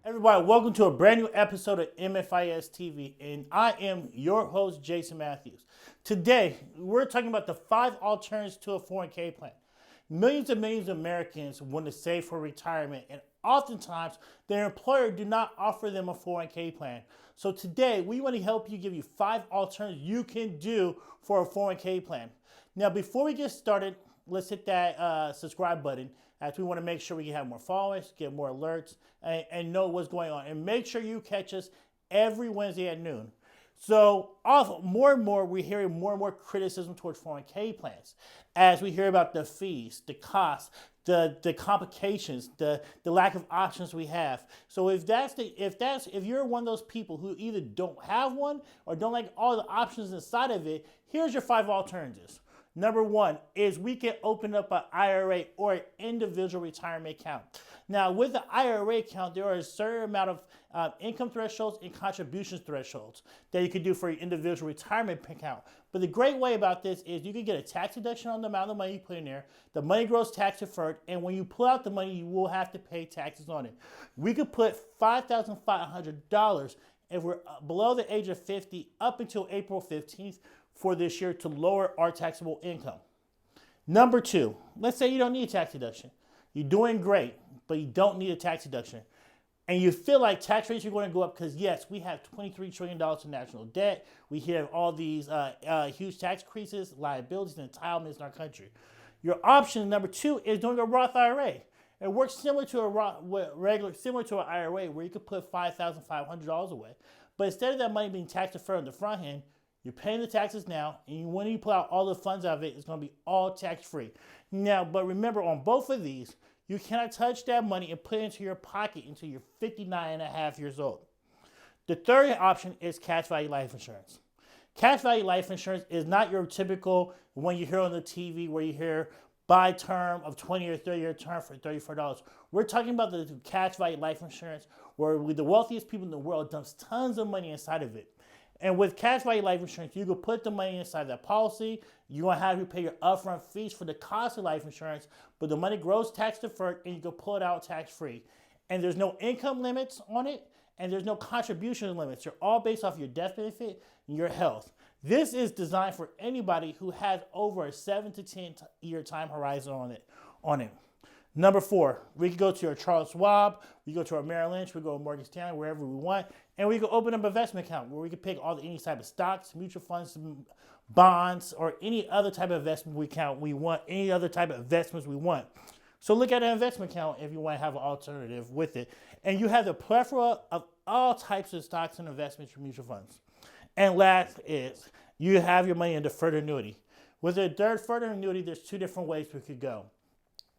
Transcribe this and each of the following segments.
Everybody, welcome to a brand new episode of MFIS TV, and I am your host, Jason Matthews. Today, we're talking about the 5 alternatives to a 401k plan. Millions and millions of Americans want to save for retirement, and oftentimes their employer do not offer them a 401k plan. So today, we want to help you, give you 5 alternatives you can do for a 401k plan. Now, before we get started, let's hit that subscribe button, as we want to make sure we can have more followers, get more alerts, and know what's going on. And make sure you catch us every Wednesday at noon. So more and more, we're hearing more and more criticism towards 401k plans, as we hear about the fees, the costs, the complications, the lack of options we have. So if you're one of those people who either don't have one or don't like all the options inside of it, here's your 5 alternatives. Number 1 is we can open up an IRA or an individual retirement account. Now, with the IRA account, there are a certain amount of income thresholds and contributions thresholds that you can do for your individual retirement account. But the great way about this is you can get a tax deduction on the amount of money you put in there. The money grows tax deferred, and when you pull out the money, you will have to pay taxes on it. We could put $5,500 if we're below the age of 50 up until April 15th for this year to lower our taxable income. Number 2, let's say you don't need a tax deduction. You're doing great, but you don't need a tax deduction. And you feel like tax rates are going to go up because, yes, we have $23 trillion in national debt. We have all these huge tax increases, liabilities, and entitlements in our country. Your option, number 2, is doing a Roth IRA. It works similar to an IRA where you could put $5,500 away. But instead of that money being tax deferred on the front end, you're paying the taxes now, and when you pull out all the funds out of it, it's going to be all tax-free. Now, but remember, on both of these, you cannot touch that money and put it into your pocket until you're 59 and a half years old. The third option is cash value life insurance. Cash value life insurance is not your typical one you hear on the TV where you hear buy term of 20 or 30-year term for $34. We're talking about the cash value life insurance where the wealthiest people in the world dumps tons of money inside of it. And with cash value life insurance, you can put the money inside that policy. You're going to have to pay your upfront fees for the cost of life insurance, but the money grows tax deferred and you can pull it out tax free. And there's no income limits on it, and there's no contribution limits. They're all based off your death benefit and your health. This is designed for anybody who has over a 7 to 10 year time horizon on it. Number 4, we can go to our Charles Schwab, we go to our Merrill Lynch, we go to Morgan Stanley, wherever we want, and we can open up an investment account where we can pick any type of stocks, mutual funds, bonds, or any other type of investment account we want, any other type of investments we want. So look at an investment account if you want to have an alternative with it. And you have the plethora of all types of stocks and investments for mutual funds. And last is you have your money in deferred annuity. With a deferred annuity, there's 2 different ways we could go.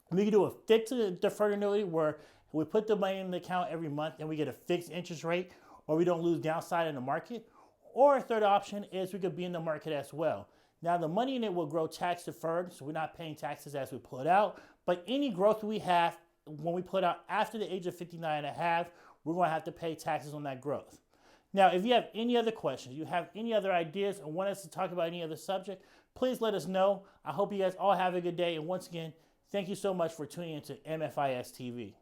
We can do a fixed deferred annuity where we put the money in the account every month and we get a fixed interest rate, or we don't lose downside in the market. Or a third option is we could be in the market as well. Now the money in it will grow tax deferred, so we're not paying taxes as we pull it out. But any growth we have when we pull it out after the age of 59 and a half, we're going to have to pay taxes on that growth. Now, if you have any other questions, you have any other ideas, or want us to talk about any other subject, please let us know. I hope you guys all have a good day. And once again, thank you so much for tuning into MFIS TV.